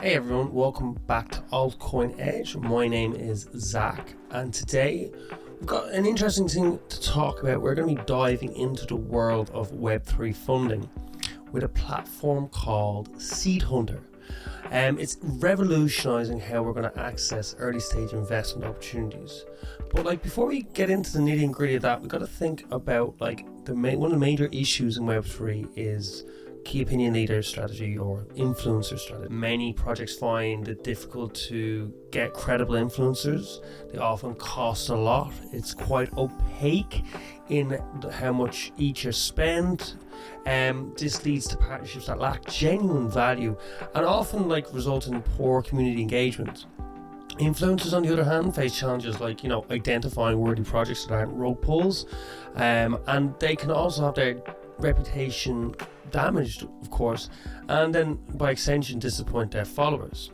Hey everyone, welcome back to Altcoin Edge. My name is Zach, and today we've got an interesting thing to talk about. We're going to be diving into the world of Web3 funding with a platform called Seedhunter. It's revolutionising how we're going to access early stage investment opportunities. But before we get into the nitty and gritty of that, we've got to think about one of the major issues in Web3 is key opinion leader strategy or influencer strategy. Many projects find it difficult to get credible influencers. They often cost a lot. It's quite opaque in how much each is spent. This leads to partnerships that lack genuine value and often result in poor community engagement. Influencers, on the other hand, face challenges like identifying worthy projects that aren't rope pulls, and they can also have their reputation damaged, of course, and then by extension disappoint their followers.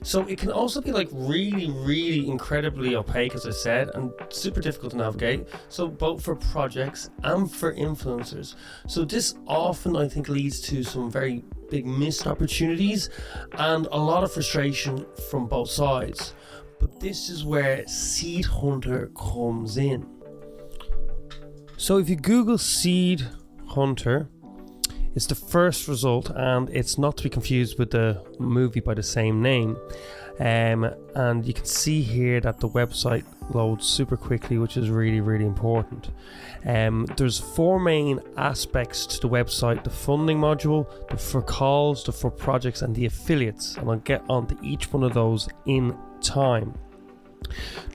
So it can also be really incredibly opaque, as I said, and super difficult to navigate, so both for projects and for influencers. So this often, I think, leads to some very big missed opportunities and a lot of frustration from both sides. But this is where Seedhunter comes in. So if you Google Seedhunter, it's the first result, and it's not to be confused with the movie by the same name. And you can see here that the website loads super quickly, which is really important. There's four main aspects to the website: the funding module, the for calls, the for projects, and the affiliates. And I'll get onto each one of those in time.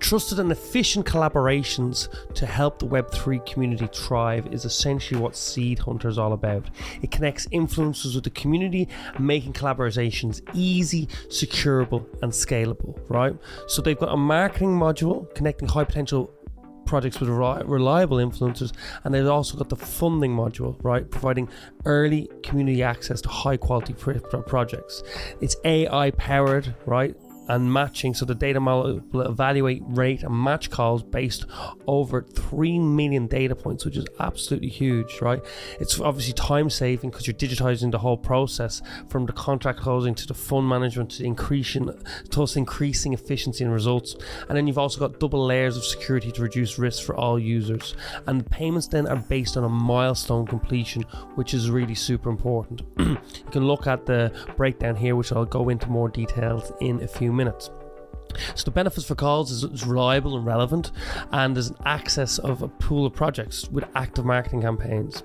Trusted and efficient collaborations to help the Web3 community thrive is essentially what Seedhunter is all about. It connects influencers with the community, making collaborations easy, securable, and scalable, right? So they've got a marketing module connecting high potential projects with reliable influencers, and they've also got the funding module, right, providing early community access to high quality projects. It's AI powered, right, and matching, so the data model will evaluate, rate and match calls based over 3 million data points, which is absolutely huge, right? It's obviously time saving because you're digitizing the whole process from the contract closing to the fund management to increasing efficiency and results. And then you've also got double layers of security to reduce risk for all users, and the payments then are based on a milestone completion, which is really super important. You can look at the breakdown here, which I'll go into more details in a few minutes. So the benefits for calls is it's reliable and relevant, and there's an access of a pool of projects with active marketing campaigns.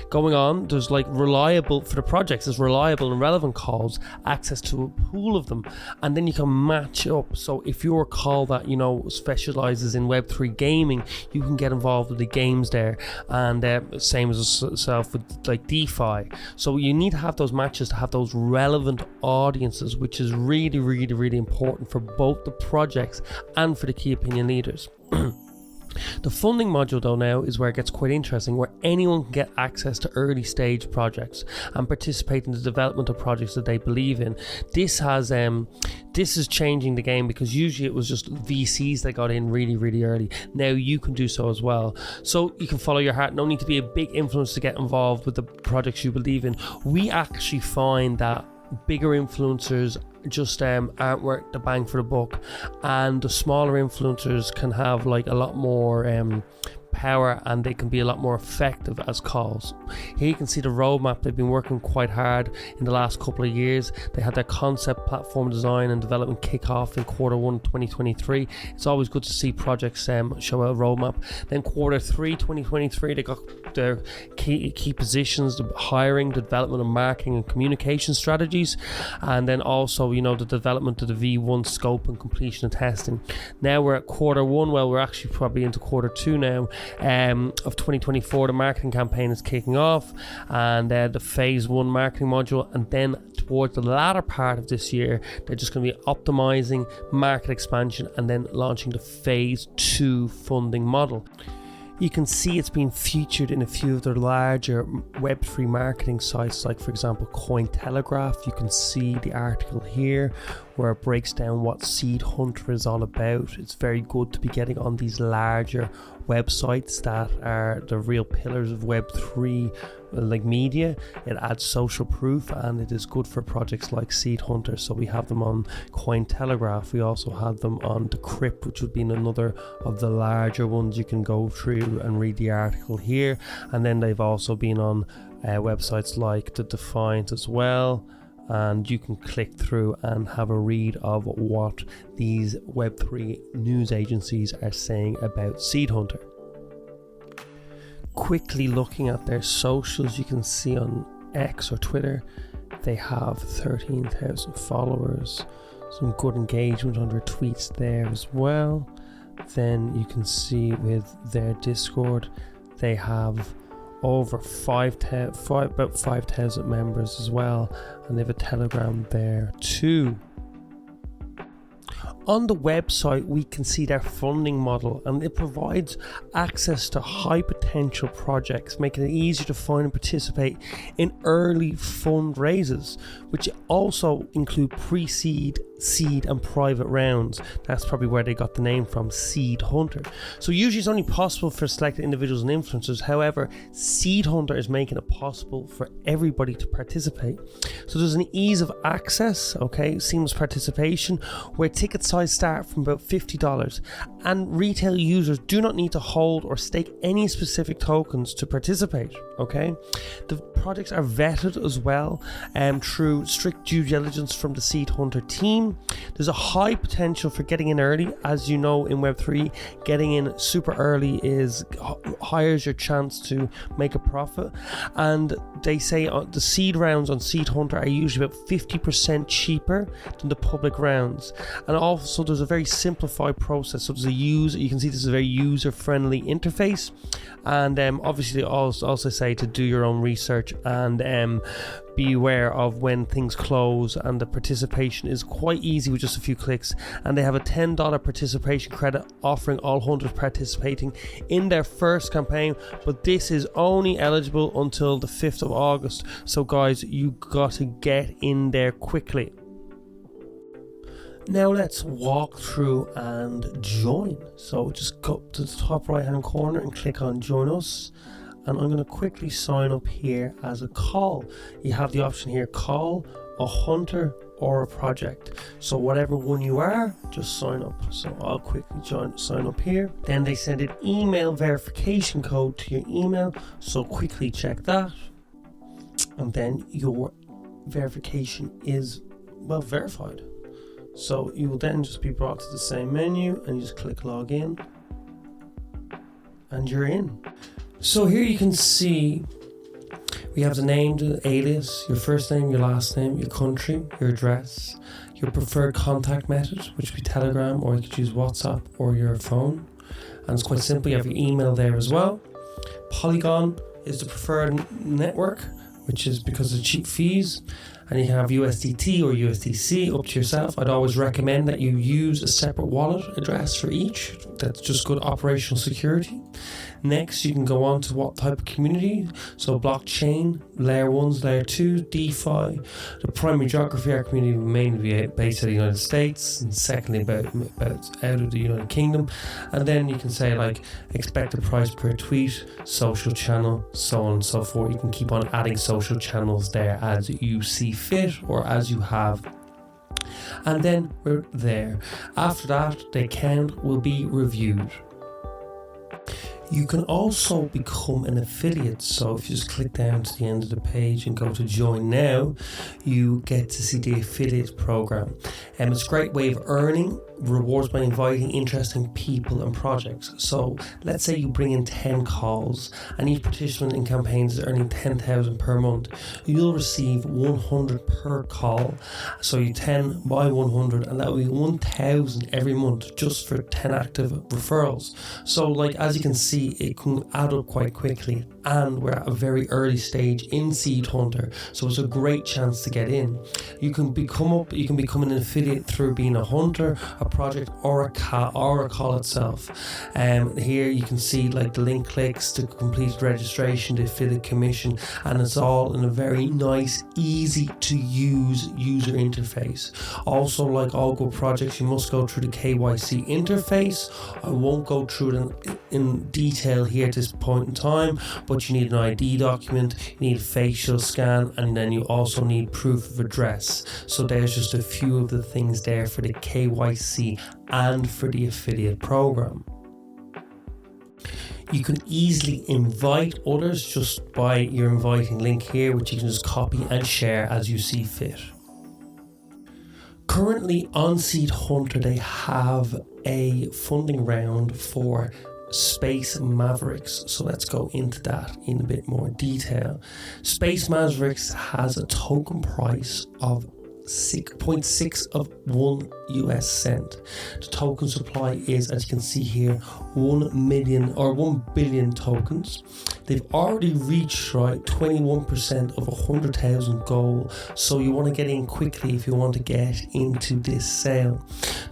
Going on, there's reliable for the projects, there's reliable and relevant calls, access to a pool of them, and then you can match up. So if you're a call that specializes in Web3 gaming, you can get involved with the games there, and same as yourself with DeFi. So you need to have those matches to have those relevant audiences, which is really important for both the projects and for the key opinion leaders. The funding module though now is where it gets quite interesting, where anyone can get access to early stage projects and participate in the development of projects that they believe in. This is changing the game, because usually it was just VCs that got in really early. Now you can do so as well. So you can follow your heart. No need to be a big influencer to get involved with the projects you believe in. We actually find that bigger influencers just aren't worth the bang for the buck, and the smaller influencers can have a lot more power, and they can be a lot more effective as calls. Here you can see the roadmap. They've been working quite hard in the last couple of years. They had their concept platform design and development kick off in Q1 2023. It's always good to see projects show a roadmap. Then Q3 2023, they got their key positions, the hiring, the development of marketing and communication strategies, and then also the development of the V1 scope and completion of testing. Now we're at Q1. Well, we're actually probably into Q2 now of 2024. The marketing campaign is kicking off, and the phase 1 marketing module, and then towards the latter part of this year they're just going to be optimizing market expansion and then launching the phase 2 funding model. You can see it's been featured in a few of the larger Web3 marketing sites, like for example Cointelegraph. You can see the article here where it breaks down what Seedhunter is all about. It's very good to be getting on these larger websites that are the real pillars of Web3 like media. It adds social proof, and it is good for projects like Seedhunter. So we have them on Cointelegraph. We also had them on Decrypt, which would be another of the larger ones. You can go through and read the article here, and then they've also been on websites like the Defiant as well, and you can click through and have a read of what these Web3 news agencies are saying about Seedhunter. Quickly looking at their socials, you can see on X or Twitter they have 13,000 followers, some good engagement on their tweets there as well. Then you can see with their Discord they have over about 5,000 members as well, and they have a Telegram there too. On the website we can see their funding model, and it provides access to high potential projects, making it easier to find and participate in early fundraisers, which also include pre-seed, seed and private rounds. That's probably where they got the name from, Seedhunter. So usually it's only possible for selected individuals and influencers. However, Seedhunter is making it possible for everybody to participate. So there's an ease of access, seamless participation, where ticket size start from about $50, and retail users do not need to hold or stake any specific tokens to participate. The projects are vetted as well through strict due diligence from the Seedhunter team. There's a high potential for getting in early. As you know, in Web3, getting in super early is higher your chance to make a profit, and they say the seed rounds on Seedhunter are usually about 50% cheaper than the public rounds. And also there's a very simplified process, so you can see this is a very user-friendly interface. And obviously also say to do your own research and be aware of when things close, and the participation is quite easy with just a few clicks. And they have a $10 participation credit offering all hunters participating in their first campaign, but this is only eligible until the 5th of August. So guys, you got to get in there quickly. Now let's walk through and join. So just go to the top right hand corner and click on join us, and I'm going to quickly sign up here as a call. You have the option here, call, a hunter or a project. So whatever one you are, just sign up. So I'll quickly sign up here. Then they send an email verification code to your email, so quickly check that, and then your verification is verified. So you will then just be brought to the same menu, and you just click login and you're in. So here you can see we have the name, the alias, your first name, your last name, your country, your address, your preferred contact method, which would be Telegram, or you could use WhatsApp or your phone. And it's quite simple, you have your email there as well. Polygon is the preferred network, which is because of cheap fees. And you have USDT or USDC, up to yourself. I'd always recommend that you use a separate wallet address for each. That's just good operational security. Next, you can go on to what type of community. So blockchain, layer 1s, layer 2, DeFi. The primary geography of our community will mainly be based in the United States, and secondly about out of the United Kingdom. And then you can say like expected price per tweet, social channel, so on and so forth. You can keep on adding social channels there as you see fit or as you have. And then we're there. After that, the account will be reviewed. You can also become an affiliate. So if you just click down to the end of the page and go to join now, you get to see the affiliate program. And it's a great way of earning rewards by inviting interesting people and projects. So let's say you bring in 10 calls, and each participant in campaigns is earning 10,000 per month. You'll receive 100 per call. So you 10 by 100, and that will be 1,000 every month just for 10 active referrals. So like as you can see see, it can add up quite quickly, and we're at a very early stage in Seedhunter, so it's a great chance to get in. You can become an affiliate through being a hunter, a project, or a call itself. Here you can see like the link clicks to complete registration, the affiliate commission, and it's all in a very nice, easy to use user interface. Also, like all good projects, you must go through the KYC interface. I won't go through it in detail here at this point in time, but you need an ID document, you need a facial scan, and then you also need proof of address. So there's just a few of the things there for the KYC and for the affiliate program. You can easily invite others just by your inviting link here, which you can just copy and share as you see fit. Currently on Seedhunter, they have a funding round for Space Mavericks, so let's go into that in a bit more detail. Space Mavericks has a token price of 6.6 of 1 US cent. The token supply is, as you can see here, 1 billion tokens. They've already reached 21% of 100,000 goal, so you want to get in quickly if you want to get into this sale.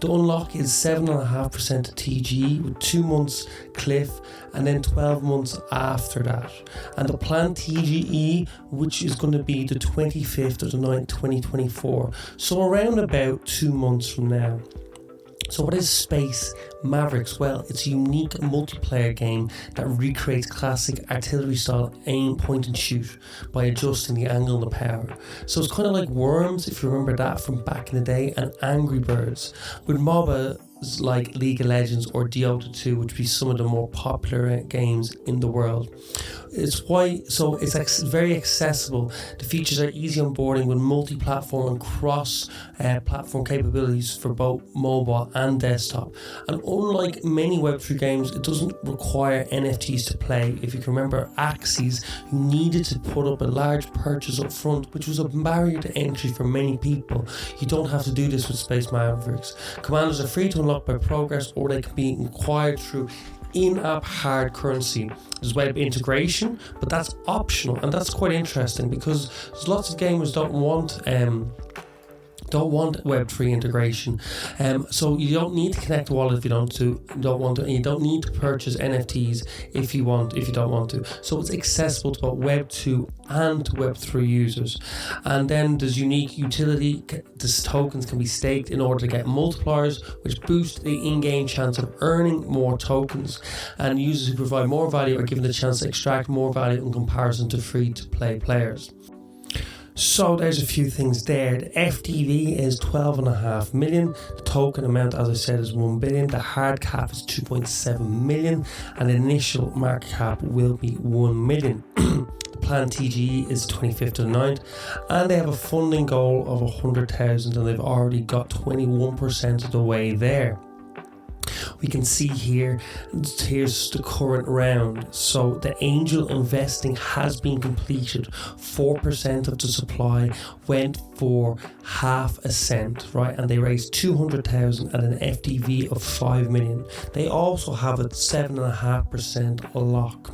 The unlock is 7.5% TGE with 2 months cliff and then 12 months after that. And the planned TGE, which is going to be the 25th of the 9th, 2024. So around about 2 months from now. So what is Space Mavericks? Well, it's a unique multiplayer game that recreates classic artillery style aim, point and shoot by adjusting the angle and the power. So it's kind of like Worms, if you remember that from back in the day, and Angry Birds, with MOBAs like League of Legends or Dota 2, which would be some of the more popular games in the world. It's very accessible. The features are easy onboarding with multi-platform and cross-platform capabilities for both mobile and desktop. And unlike many Web3 games, it doesn't require NFTs to play. If you can remember Axes, you needed to put up a large purchase up front, which was a barrier to entry for many people. You don't have to do this with Space Mavericks. Commanders are free to unlock by progress, or they can be acquired through in-app hard currency. There's web integration, but that's optional, and that's quite interesting because there's lots of gamers don't want Web3 integration, so you don't need to connect a wallet if you don't want to, and you don't need to purchase NFTs if you don't want to. So it's accessible to both Web 2 and Web3 users. And then there's unique utility. These tokens can be staked in order to get multipliers, which boost the in-game chance of earning more tokens. And users who provide more value are given the chance to extract more value in comparison to free-to-play players. So there's a few things there. The FTV is 12.5 million. The token amount, as I said, is 1 billion. The hard cap is 2.7 million, and the initial market cap will be 1 million. The planned TGE is 25th of the 9th, and they have a funding goal of 100,000, and they've already got 21% of the way there. We can see here's the current round. So the angel investing has been completed. 4% of the supply went for half a cent, right? And they raised 200,000 at an FDV of 5 million. They also have a 7.5% lock.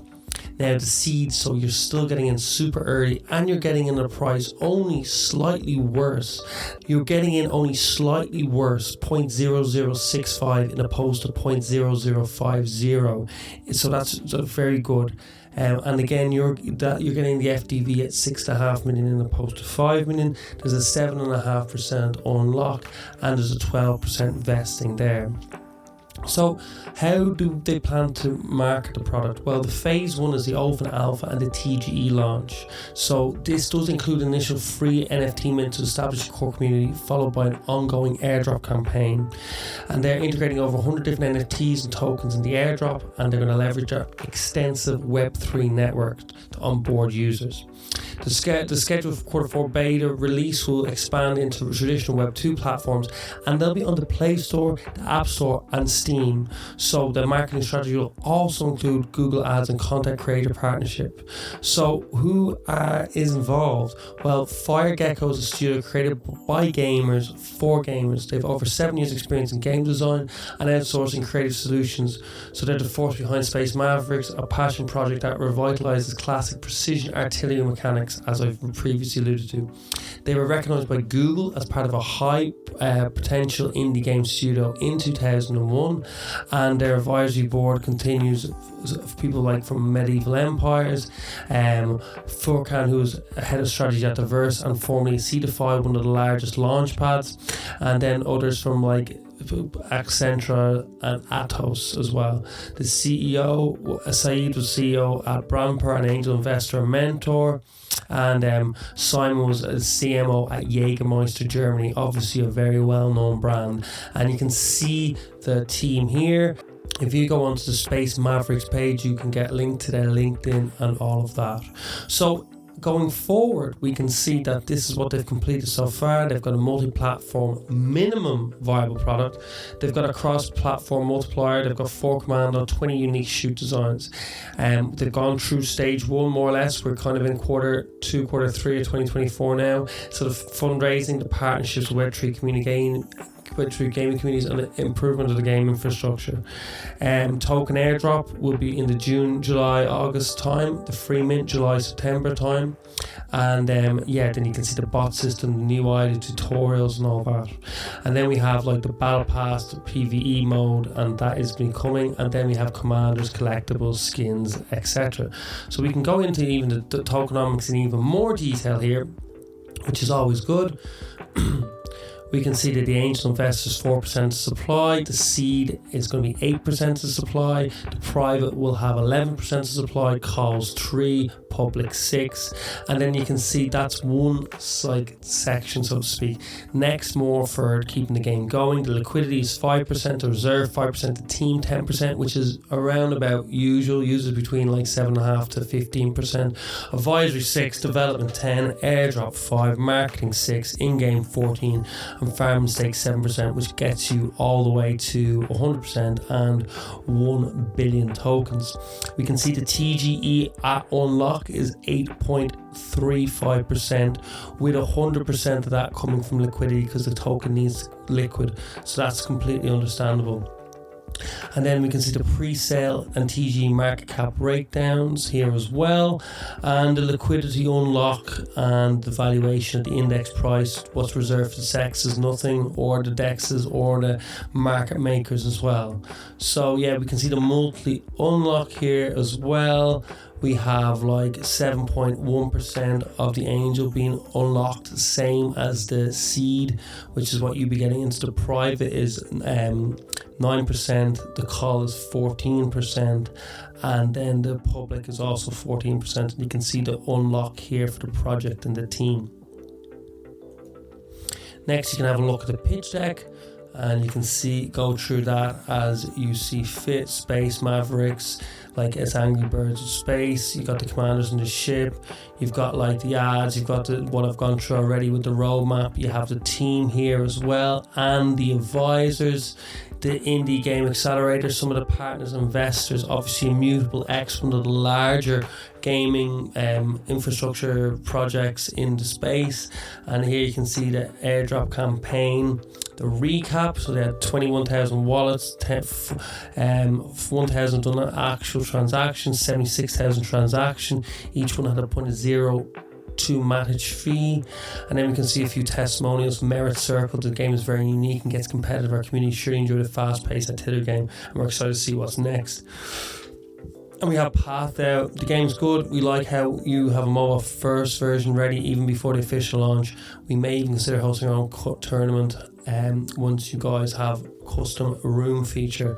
Now the seed, so you're still getting in super early, and you're getting in a price only slightly worse. You're getting in only slightly worse, 0.0065 in opposed to 0.0050. So that's very good. And again, you're getting the FDV at 6.5 million in opposed to 5 million. There's a 7.5% unlock, and there's a 12% vesting there. So how do they plan to market the product? Well, the phase 1 is the open alpha and the TGE launch. So this does include initial free NFT mint to establish a core community, followed by an ongoing airdrop campaign. And they're integrating over 100 different NFTs and tokens in the airdrop, and they're going to leverage our extensive Web3 network to onboard users. The schedule for Q4 beta release will expand into traditional Web 2 platforms, and they'll be on the Play Store, the App Store, and Steam team. So the marketing strategy will also include Google Ads and content creator partnership. So who is involved? Well, FireGecko is a studio created by gamers for gamers. They've over 7 years experience in game design and outsourcing creative solutions. So they're the force behind Space Mavericks, a passion project that revitalizes classic precision artillery mechanics, as I've previously alluded to. They were recognized by Google as part of a high potential indie game studio in 2001, and their advisory board continues of people like from Medieval Empires, Furkan, who was head of strategy at Diverse and formerly Seedhunter, one of the largest launch pads, and then others from like Accenture and Atos as well. The CEO, Saeed, was CEO at Bramper, an angel investor and mentor, and Simon was a CMO at Jägermeister Germany, obviously a very well-known brand. And you can see the team here. If you go onto the Space Mavericks page, you can get linked to their LinkedIn and all of that. So going forward, we can see that this is what they've completed so far. They've got a multi-platform minimum viable product. They've got a cross-platform multiplier. They've got 4 commando, 20 unique shoot designs. They've gone through stage 1 more or less. We're kind of in quarter 2, quarter 3 of 2024 now. So the fundraising, the partnerships with Web3 gaming communities, and the improvement of the game infrastructure. Token airdrop will be in the June, July, August time. The free mint July, September time. And then you can see the bot system, the new ID tutorials and all that. And then we have like the battle pass, the PvE mode, and that is becoming. And then we have commanders, collectibles, skins, etc. So we can go into even the tokenomics in even more detail here, which is always good. We can see that the angel investors 4% of supply, the seed is going to be 8% of supply, the private will have 11% of supply, calls 3, public 6, and then you can see that's one section, so to speak. Next, more for keeping the game going. The liquidity is 5%, the reserve 5%, the team 10%, which is around about usual. Users between like 7.5 to 15%. Advisory 6, development 10, airdrop 5, marketing 6, in-game 14, and farm stake 7%, which gets you all the way to 100% and 1 billion tokens. We can see the TGE at unlock is 8.35%, with 100% of that coming from liquidity because the token needs liquid, so that's completely understandable. And then we can see the pre-sale and TG market cap breakdowns here as well, and the liquidity unlock and the valuation at the index price. What's reserved for the SEX is nothing, or the DEXs or the market makers as well. So yeah, we can see the monthly unlock here as well. We have like 7.1% of the angel being unlocked, same as the seed, which is what you'd be getting into. The private is 9%, the call is 14%, and then the public is also 14%. And you can see the unlock here for the project and the team. Next, you can have a look at the pitch deck, and you can go through that as you see fit. Space Mavericks, like it's Angry Birds of Space. You got the commanders in the ship. You've got like the ads. You've got what I've gone through already with the roadmap. You have the team here as well, and the advisors, the Indie Game Accelerator, some of the partners, investors. Obviously, Immutable X, one of the larger gaming infrastructure projects in the space. And here you can see the airdrop campaign, the recap. So they had 21,000 wallets, 1,000 done actual transactions, 76,000 transactions. Each one had a 0.02 managed fee. And then we can see a few testimonials. Merit Circle, the game is very unique and gets competitive. Our community sure enjoyed a fast-paced artillery game, and we're excited to see what's next. And we have Path out. The game's good. We like how you have a mobile first version ready even before the official launch. We may even consider hosting our own tournament once you guys have custom room feature.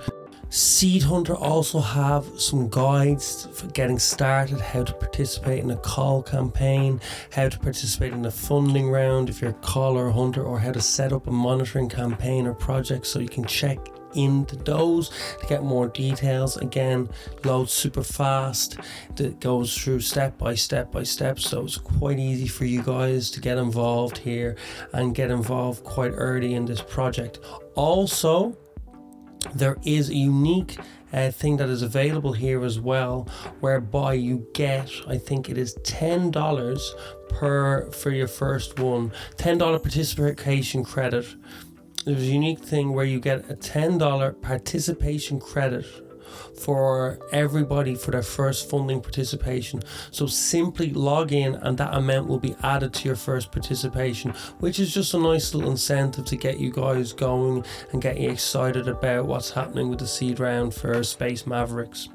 Seedhunter also have some guides for getting started, how to participate in a call campaign, how to participate in a funding round if you're a caller or hunter, or how to set up a monitoring campaign or project, so you can check into those to get more details. Again, loads super fast. It goes through step by step, so it's quite easy for you guys to get involved here and get involved quite early in this project. Also, There is a unique thing that is available here as well, whereby you get, I think it is $10 for your first one, $10 participation credit. There's a unique thing where you get a $10 participation credit for everybody for their first funding participation. So simply log in and that amount will be added to your first participation, which is just a nice little incentive to get you guys going and get you excited about what's happening with the seed round for Space Mavericks.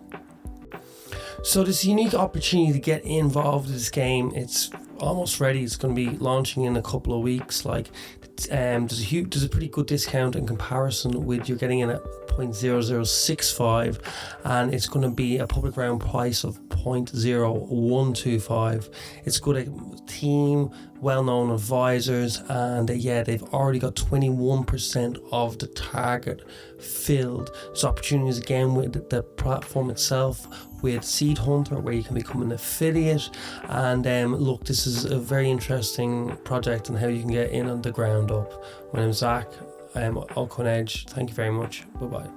So this unique opportunity to get involved in this game, it's almost ready. It's going to be launching in a couple of weeks. There's a pretty good discount in comparison with you're getting in at 0.0065, and it's going to be a public round price of 0.0125. It's got a team, well-known advisors, and they've already got 21% of the target filled. So opportunities again with the platform itself, with Seedhunter, where you can become an affiliate. And look, this is a very interesting project and how you can get in on the ground up. My name is Zach. Altcoin Edge. Thank you very much. Bye bye.